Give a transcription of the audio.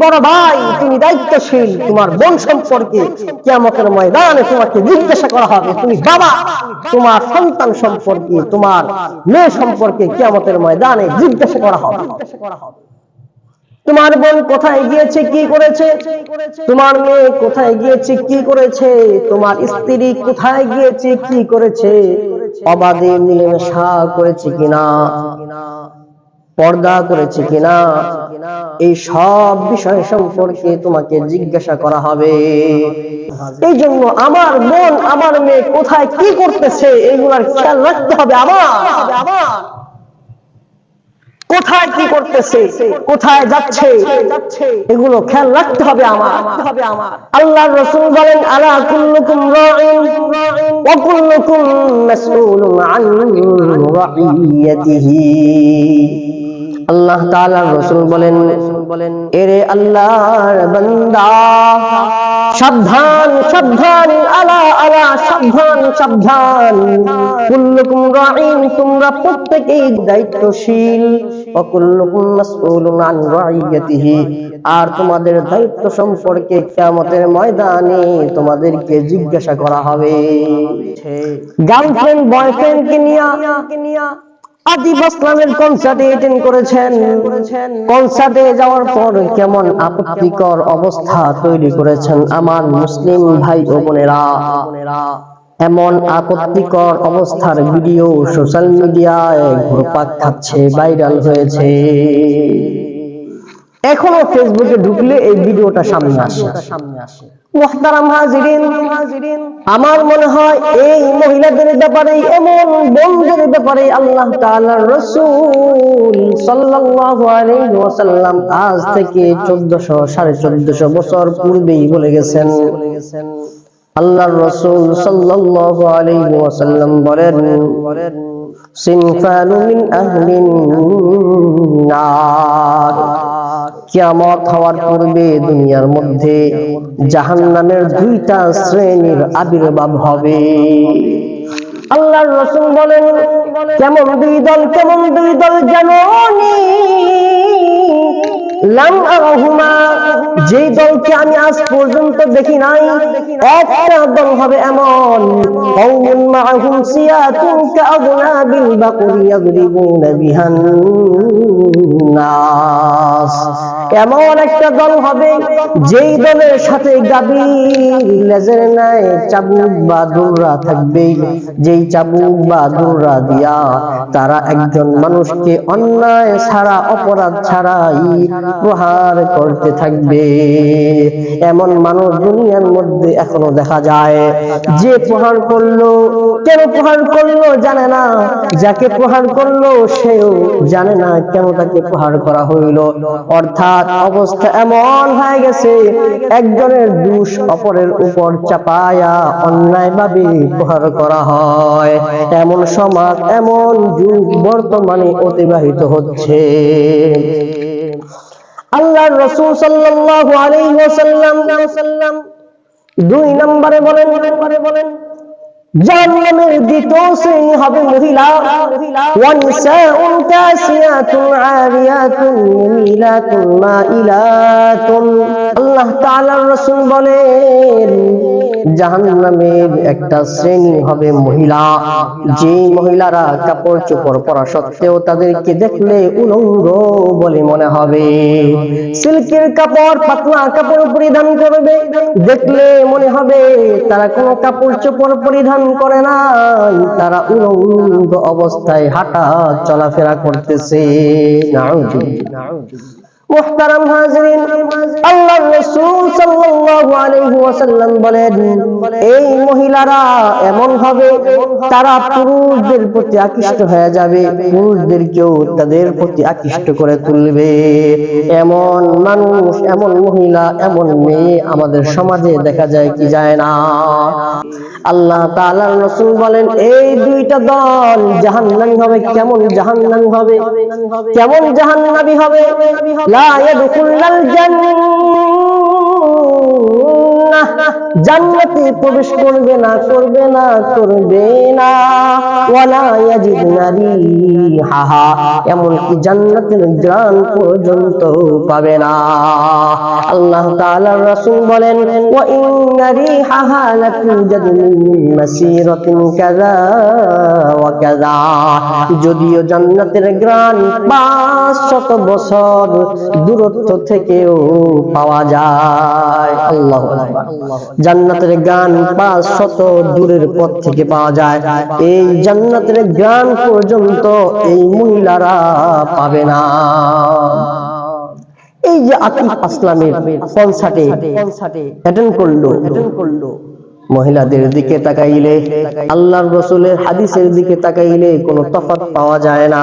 বড় ভাই, তুমি দায়িত্বশীল, তোমার বোন সম্পর্কে কিয়ামতের ময়দানে তোমাকে জিজ্ঞাসা করা হবে। তুমি বাবা, তোমার সন্তান সম্পর্কে, তোমার মেয়ে সম্পর্কে কিয়ামতের ময়দানে জিজ্ঞাসা করা হবে। তোমার বোন কোথায় গিয়েছে, কি করেছে, তোমার মেয়ে কোথায় গিয়েছে, কি করেছে, তোমার স্ত্রী কোথায় গিয়েছে, কি করেছে, অবাধে মিলেমিশা করেছে কিনা, পর্দা করেছে কিনা, এই সব বিষয় সম্পর্কে তোমাকে জিজ্ঞাসা করা হবে। এই জন্য আমার বোন, আমার মেয়ে কোথায় কি করতেছে এগুলার খেয়াল রাখতে হবে। আমার কোথায় কি করতেছে, কোথায় যাচ্ছে, এগুলো খেয়াল রাখতে হবে আমার। আল্লাহর রাসূল বলেন, আলা কুল্লুকুম রাঈন ওয়া কুল্লুকুম মাসউলুন আন রাইয়াতিহি। আল্লাহ তাআলার রাসূল বলেন, এরে আল্লাহর বান্দা, সাবধান সাবধান, আলা আলা, সাবধান সাবধান, কুল্লুকুম রাঈন, তোমরা প্রত্যেকেই দায়িত্বশীল, ওয়া কুল্লুকুম মাসউলুন আন রাইয়াতিহি, আর তোমাদের দায়িত্ব সম্পর্কে কিয়ামতের ময়দানে তোমাদেরকে জিজ্ঞাসা করা হবে। গার্লফ্রেন্ড বয়ফ্রেন্ডকে নিয়ে আতিফ আসলামের কনসার্টে অ্যাটেন্ড করেছেন। কনসার্টে যাওয়ার পর কেমন আপত্তিকর অবস্থা তৈরি করেছেন আমার মুসলিম ভাই ও বোনেরা। এমন আপত্তিকর অবস্থার ভিডিও সোশ্যাল মিডিয়ায় ঘুরপাক খাচ্ছে, ভাইরাল হয়েছে। এখনো ফেসবুকে ঢুকলে এই ভিডিওটা সামনে আসে। মুহতারাম হাজিরিন, আমার মনে হয় এই মহিলাদের ব্যাপারে, এমন বোনদের ব্যাপারে আল্লাহ তাআলার রাসূল সাল্লাল্লাহু আলাইহি ওয়াসাল্লাম আজ থেকে 1400-1450 বছর পূর্বেই বলে গেছেন। আল্লাহর রাসূল সাল্লাল্লাহু আলাইহি ওয়াসাল্লাম বলেন, সিনফানু মিন আহলিন নার, কিয়ামত হওয়ার পূর্বে দুনিয়ার মধ্যে জাহান্নামের দুইটা শ্রেণীর আবির্ভাব হবে। আল্লাহর রাসূল বলেন, কেমন দুই দল, কেমন দুই দল জানোনি? লাম আরাহুমা, যে দলকে আমি আজ পর্যন্ত দেখি নাই। একটা দল হবে এমন, কওমুন মাআহুম সিয়াতুন কাআযনাবিল বাকরি ইয়াদরিবুনা বিহান নাস, এমন একটা দল হবে যেই দলের সাথে গাভীর লেজের ন্যায় চাবুক বা দৌড়া থাকবে, যেই চাবুক বা দৌড়া দিয়া তারা একজন মানুষকে অন্যায় ছাড়া, অপরাধ ছাড়াই প্রহার করতে থাকবে। এমন মানুষ দুনিয়ার মধ্যে এখনো দেখা যায়। যে প্রহার করলো, কেন প্রহার করলো জানে না, যাকে প্রহার করলো সেও জানে না কেন তাকে প্রহার করা হইল। অর্থাৎ অবস্থা এমন হয়ে গেছে, একজনের দোষ অপরের উপর চাপায়া অন্যায়ভাবে প্রহার করা হয়। এমন সমাজ, এমন যুগ বর্তমানে অতিবাহিত হচ্ছে। আল্লাহর রাসূল সাল্লাল্লাহু আলাইহি ওয়াসাল্লাম 2 নম্বরে বলেন, জাহান্নামের দ্বিতীয় শ্রেণী হবে মহিলা, ওয়ানিসাউন কাসিয়াতুন আরিয়াতুন মুমিলাতুন মাইলাতুন। আল্লাহ তাআলার রাসূল বলেন, জাহান্নামের একটা শ্রেণী হবে মহিলা, যে মহিলারা কাপড় চোপড় পরা সত্ত্বেও তাদেরকে দেখলে উলঙ্গ বলে মনে হবে। সিল্কের কাপড়, পাতলা কাপড় পরিধান করবে, দেখলে মনে হবে তারা কোনো কাপড় চোপড় পরিধান করে না, তারা উলঙ্গ অবস্থায় হাঁটা চলাফেরা করতেছে। নাউযুবিল্লাহ। মুহতারাম হাজিরিন, আল্লাহর রাসূল সাল্লাল্লাহু আলাইহি ওয়াসাল্লাম বলেন, এই মহিলারা এমন হবে, তারা পুরুষদের প্রতি আকৃষ্ট হয়ে যাবে, পুরুষদেরকেও তাদের প্রতি আকৃষ্ট করে তুলবে। এমন মানুষ, এমন মহিলা, এমন মেয়ে আমাদের সমাজে দেখা যায় কি যায় না? আল্লাহ তাআলার রাসূল বলেন, এই দুইটা দল জাহান্নামী হবে। কেমন জাহান্নামী হবে? কেমন জাহান্নামী হবে? লা ইয়াদখুলুল জান্নাহ জান্নাতে প্রবেশ করবে না ওয়ালা ইয়াজিদনা রিহাহা, এমনকি জান্নাতের ঘ্রাণ পর্যন্ত পাবে না। আল্লাহ তাআলার রাসূল বলেন, ওয়া ইন্না রিহাহা লাতুজাদু মিন মাসিরাতিন কাযা ওয়া কাযা, যদিও জান্নাতের ঘ্রাণ 500 বছর দূরত্ব থেকেও পাওয়া যায়। আল্লাহু আকবার। জান্নাতের ঘ্রাণ 500 দূরের পথ থেকে পাওয়া যায়, এই জান্নাতের ঘ্রাণ পর্যন্ত এই মহিলারা পাবে না। এই যে আতিফ আসলামের কনসার্টে অ্যাটেন্ড করলো, মহিলাদের দিকে তাকাইলে, আল্লাহর রাসূলের হাদিসের দিকে তাকাইলে কোনো তফাৎ পাওয়া যায় না।